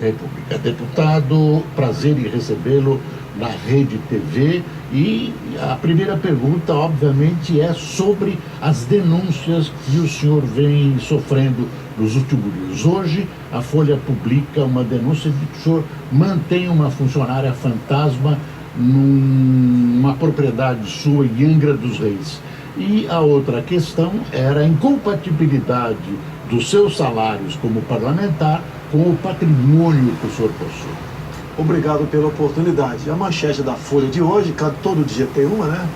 República. Deputado, prazer em recebê-lo na Rede TV. E a primeira pergunta, obviamente, é sobre as denúncias que o senhor vem sofrendo nos últimos dias. Hoje, a Folha publica uma denúncia de que o senhor mantém uma funcionária fantasma numa propriedade sua em Angra dos Reis. E a outra questão era a incompatibilidade dos seus salários como parlamentar com o patrimônio que o senhor possui. Obrigado pela oportunidade. A manchete da Folha de hoje, todo dia tem uma, né?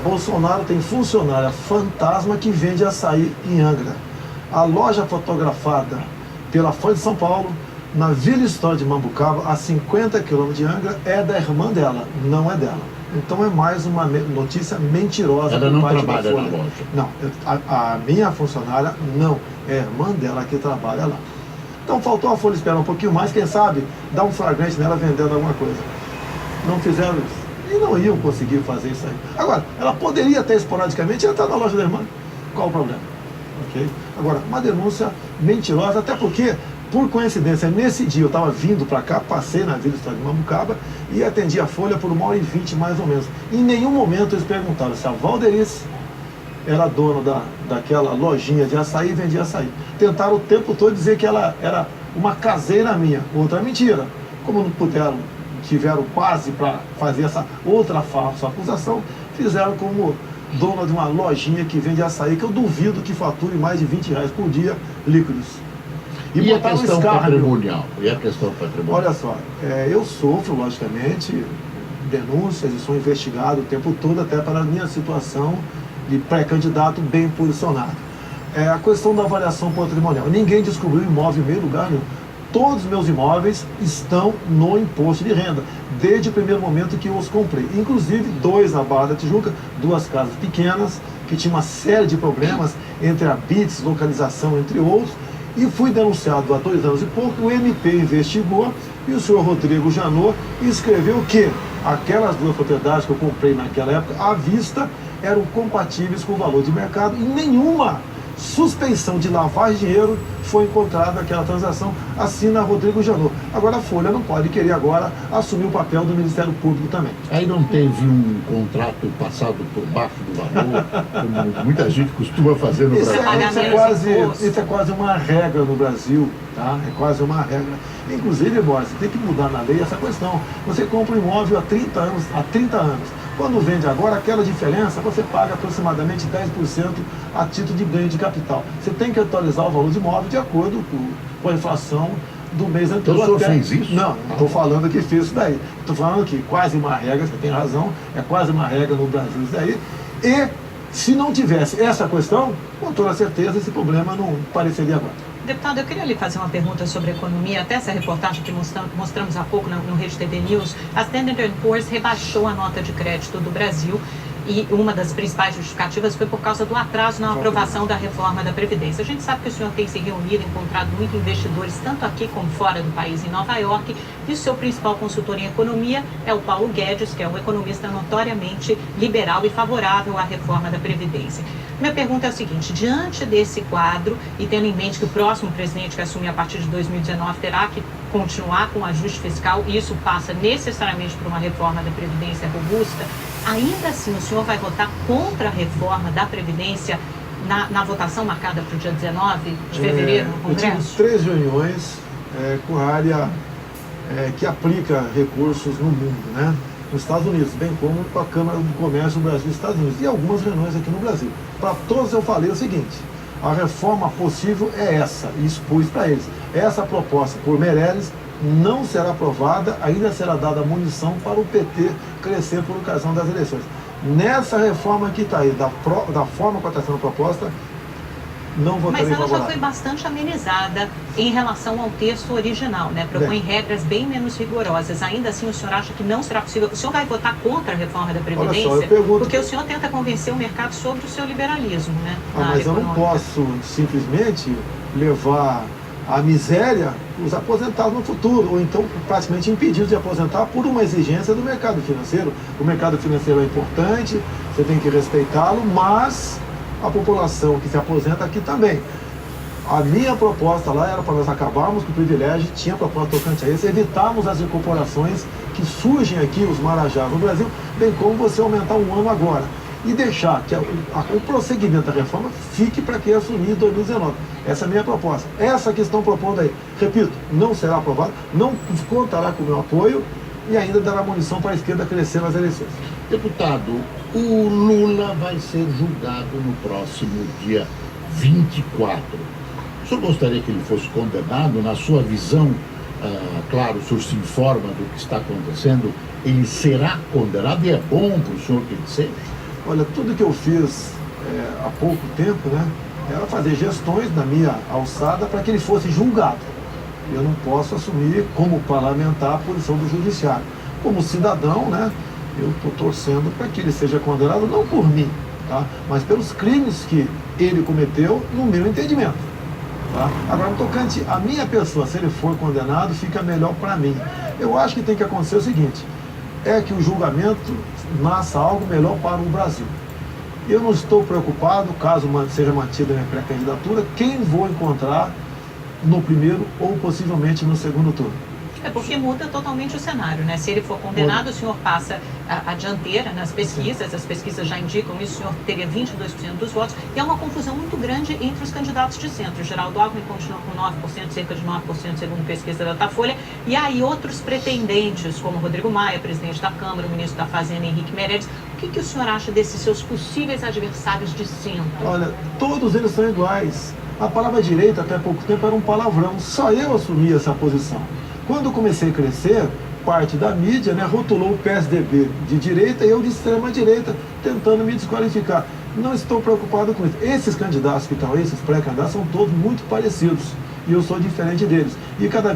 Bolsonaro tem funcionária fantasma que vende açaí em Angra. A loja fotografada pela Folha de São Paulo, na Vila História de Mambucaba, a 50 km de Angra, é da irmã dela, não é dela. Então é mais uma notícia mentirosa. Ela não trabalha na loja? Não, a minha funcionária não, é a irmã dela que trabalha lá. Então faltou a Folha esperar um pouquinho mais, quem sabe dar um flagrante nela vendendo alguma coisa. Não fizeram isso. E não iam conseguir fazer isso aí. Agora, ela poderia até esporadicamente entrar na loja da irmã. Qual o problema? Okay? Agora, uma denúncia mentirosa, até porque, por coincidência, nesse dia eu estava vindo para cá, passei na Vila História de Mambucaba e atendi a Folha por 1h20 mais ou menos. Em nenhum momento eles perguntaram se a Valderice era dona daquela lojinha de açaí e vendia açaí. Tentaram o tempo todo dizer que ela era uma caseira minha. Outra mentira. Como não puderam, tiveram quase para fazer essa outra falsa acusação, fizeram como dona de uma lojinha que vende açaí, que eu duvido que fature mais de R$20 por dia líquidos. E a questão patrimonial? E a questão patrimonial? Olha só, eu sofro, logicamente, denúncias e sou investigado o tempo todo, até para a minha situação de pré-candidato bem posicionado. A questão da avaliação patrimonial. Ninguém descobriu imóvel em meio lugar nenhum. Todos os meus imóveis estão no imposto de renda, desde o primeiro momento que eu os comprei. Inclusive, 2 na Barra da Tijuca, 2 casas pequenas, que tinha uma série de problemas entre habites, localização, entre outros. E fui denunciado há 2 anos e pouco, o MP investigou e o senhor Rodrigo Janot escreveu que aquelas 2 propriedades que eu comprei naquela época, à vista, eram compatíveis com o valor de mercado e nenhuma suspeição de lavagem de dinheiro foi encontrada naquela transação, assina Rodrigo Janot. Agora a Folha não pode querer agora assumir o papel do Ministério Público também. Aí não teve um contrato passado por baixo do valor, como muita gente costuma fazer no Brasil? Isso é quase uma regra no Brasil, tá? É quase uma regra. Inclusive, Boris, tem que mudar na lei essa questão. Você compra um imóvel há 30 anos. Quando vende agora, aquela diferença você paga aproximadamente 10% a título de ganho de capital. Você tem que atualizar o valor de imóvel de acordo com a inflação do mês anterior. Então o senhor fez isso? Não estou falando que fez isso daí. Estou falando que quase uma regra, você tem razão, é quase uma regra no Brasil isso daí. E se não tivesse essa questão, com toda certeza esse problema não apareceria agora. Deputado, eu queria lhe fazer uma pergunta sobre economia. Até essa reportagem que mostramos há pouco no Rede TV News, a Standard & Poor's rebaixou a nota de crédito do Brasil e uma das principais justificativas foi por causa do atraso na aprovação da reforma da Previdência. A gente sabe que o senhor tem se reunido, encontrado muitos investidores, tanto aqui como fora do país, em Nova York, e o seu principal consultor em economia é o Paulo Guedes, que é um economista notoriamente liberal e favorável à reforma da Previdência. Minha pergunta é o seguinte: diante desse quadro e tendo em mente que o próximo presidente que assumir a partir de 2019 terá que continuar com o ajuste fiscal, e isso passa necessariamente por uma reforma da Previdência robusta, ainda assim o senhor vai votar contra a reforma da Previdência na votação marcada para o dia 19 de fevereiro no Congresso? Eu tive 3 reuniões com a área que aplica recursos no mundo, né? Nos Estados Unidos, bem como com a Câmara do Comércio do Brasil e Estados Unidos, e algumas reuniões aqui no Brasil. Para todos eu falei o seguinte: a reforma possível é essa, e expus para eles. Essa proposta por Meirelles não será aprovada, ainda será dada munição para o PT crescer por ocasião das eleições. Nessa reforma que está aí, da forma que está sendo proposta, não votarei favorável. Mas ela já favorável. foi bastante amenizada em relação ao texto original, né? Propõe regras bem menos rigorosas. Ainda assim, o senhor acha que não será possível? O senhor vai votar contra a reforma da Previdência? Olha só, eu pergunto... Porque o senhor tenta convencer o mercado sobre o seu liberalismo, né? Mas eu não posso simplesmente levar à miséria os aposentados no futuro, ou então praticamente impedidos de aposentar por uma exigência do mercado financeiro. O mercado financeiro é importante, você tem que respeitá-lo, mas a população que se aposenta aqui também. A minha proposta lá era para nós acabarmos com o privilégio, tinha proposta tocante a esse, evitarmos as incorporações que surgem aqui, os marajás no Brasil, bem como você aumentar um ano agora. E deixar que o prosseguimento da reforma fique para quem assumir em 2019. Essa é a minha proposta. Essa que estão propondo aí, repito, não será aprovada, não contará com o meu apoio e ainda dará munição para a esquerda crescer nas eleições. Deputado, o Lula vai ser julgado no próximo dia 24. O senhor gostaria que ele fosse condenado? Na sua visão, claro, o senhor se informa do que está acontecendo, ele será condenado e é bom para o senhor que ele seja? Olha, tudo que eu fiz há pouco tempo, né, era fazer gestões da minha alçada para que ele fosse julgado. Eu não posso assumir como parlamentar a posição do judiciário. Como cidadão, né, eu estou torcendo para que ele seja condenado, não por mim, tá, mas pelos crimes que ele cometeu no meu entendimento. Tá? Agora, no tocante à minha pessoa, se ele for condenado, fica melhor para mim. Eu acho que tem que acontecer o seguinte, é que o julgamento nasça algo melhor para o Brasil. Eu não estou preocupado, caso seja mantida a minha pré-candidatura, quem vou encontrar no primeiro ou possivelmente no segundo turno. É porque muda totalmente o cenário, né? Se ele for condenado, o senhor passa a dianteira nas pesquisas, as pesquisas já indicam isso, o senhor teria 22% dos votos, e há uma confusão muito grande entre os candidatos de centro. Geraldo Alckmin continua com 9%, cerca de 9%, segundo pesquisa da Datafolha, e aí outros pretendentes, como Rodrigo Maia, presidente da Câmara, o ministro da Fazenda, Henrique Meirelles. O que o senhor acha desses seus possíveis adversários de centro? Olha, todos eles são iguais. A palavra direita, até pouco tempo, era um palavrão. Só eu assumi essa posição. Quando eu comecei a crescer, parte da mídia, né, rotulou o PSDB de direita e eu de extrema direita, tentando me desqualificar. Não estou preocupado com isso. Esses candidatos que estão aí, esses pré-candidatos, são todos muito parecidos. E eu sou diferente deles. E cada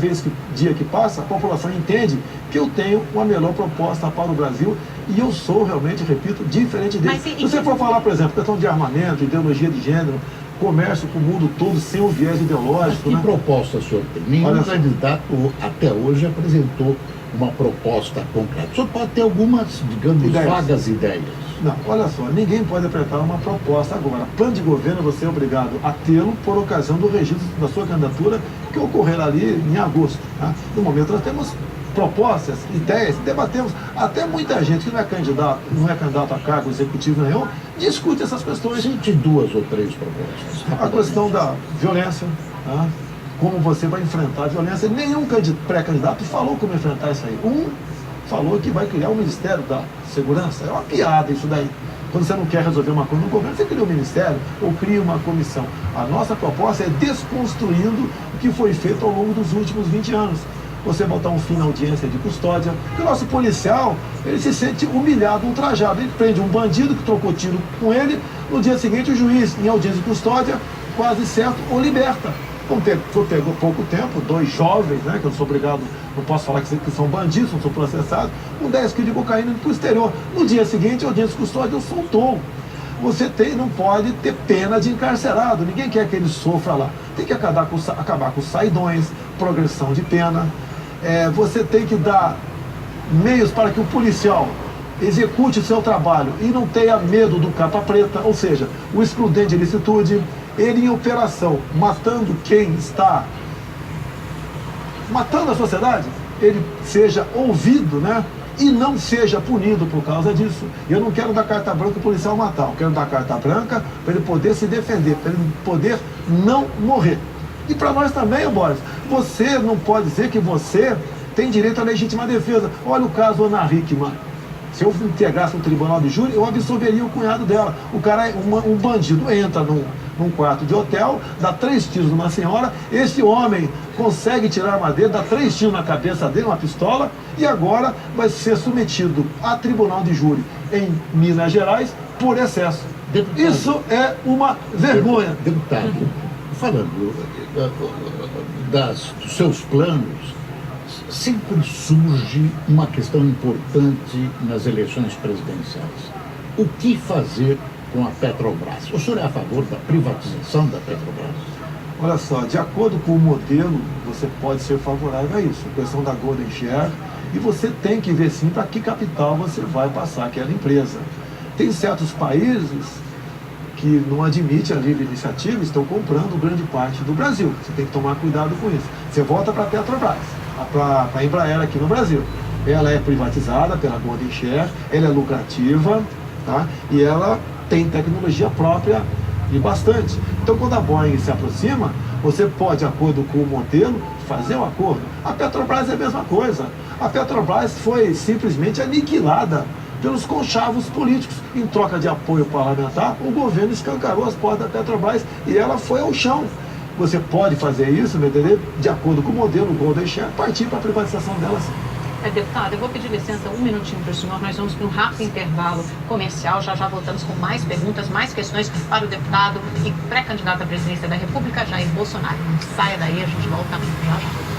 dia que passa, a população entende que eu tenho uma melhor proposta para o Brasil e eu sou realmente, repito, diferente deles. Se você for falar, por exemplo, questão de armamento, ideologia de gênero, comércio com o mundo todo sem o viés ideológico. Mas que né? proposta o senhor tem? Nenhum candidato até hoje apresentou uma proposta concreta. O senhor pode ter algumas, digamos, vagas ideias. Não, olha só, ninguém pode apresentar uma proposta agora. Plano de governo você é obrigado a tê-lo por ocasião do registro da sua candidatura, que ocorrerá ali em agosto. Tá? No momento nós temos propostas, ideias, debatemos. Até muita gente que não é candidato a cargo executivo nenhum, discute essas questões. Cite 2 ou 3 propostas. A questão da violência, tá? Como você vai enfrentar a violência. Nenhum pré-candidato falou como enfrentar isso aí. Um falou que vai criar o Ministério da Segurança. É uma piada isso daí. Quando você não quer resolver uma coisa no governo, você cria um ministério ou cria uma comissão. A nossa proposta é desconstruindo o que foi feito ao longo dos últimos 20 anos. Você botar um fim na audiência de custódia. Porque o nosso policial, ele se sente humilhado, ultrajado. Ele prende um bandido que trocou tiro com ele, no dia seguinte o juiz, em audiência de custódia, quase certo, o liberta. Pegou pouco tempo, 2 jovens, né, que eu não sou obrigado, não posso falar que são bandidos, não sou processado, com 10 quilos de cocaína para o exterior. No dia seguinte, a audiência de custódia o soltou. Você não pode ter pena de encarcerado, ninguém quer que ele sofra lá. Tem que acabar com os saidões, progressão de pena. Você tem que dar meios para que o policial execute o seu trabalho e não tenha medo do capa preta, ou seja, o excludente de ilicitude, ele em operação, matando quem está matando a sociedade, ele seja ouvido, né? E não seja punido por causa disso. Eu não quero dar carta branca para o policial matar, eu quero dar carta branca para ele poder se defender, para ele poder não morrer. E para nós também, Boris, você não pode dizer que você tem direito à legítima defesa. Olha o caso Ana Hickman. Se eu integrasse um tribunal de júri, eu absolveria o cunhado dela. O cara, um bandido, entra num quarto de hotel, dá 3 tiros numa senhora, esse homem consegue tirar a arma dele, dá 3 tiros na cabeça dele, uma pistola, e agora vai ser submetido a tribunal de júri em Minas Gerais por excesso. Deputado, isso é uma vergonha. Deputado, falando dos seus planos, sempre surge uma questão importante nas eleições presidenciais. O que fazer com a Petrobras? O senhor é a favor da privatização da Petrobras? Olha só, de acordo com o modelo, você pode ser favorável a isso. A questão da Golden Share, e você tem que ver sim para que capital você vai passar aquela empresa. Tem certos países que não admite a livre iniciativa, estão comprando grande parte do Brasil. Você tem que tomar cuidado com isso. Você volta para a Petrobras, para a Embraer aqui no Brasil. Ela é privatizada pela Golden Share, ela é lucrativa, tá? E ela tem tecnologia própria e bastante. Então, quando a Boeing se aproxima, você pode, de acordo com o modelo, fazer um acordo. A Petrobras é a mesma coisa. A Petrobras foi simplesmente aniquilada pelos conchavos políticos. Em troca de apoio parlamentar, o governo escancarou as portas da Petrobras e ela foi ao chão. Você pode fazer isso, me entender? De acordo com o modelo Golden Share, partir para a privatização delas. Deputado, eu vou pedir licença um minutinho para o senhor. Nós vamos para um rápido intervalo comercial. Já voltamos com mais perguntas, mais questões para o deputado e pré-candidato à presidência da República, Jair Bolsonaro. Não saia daí, a gente volta já já.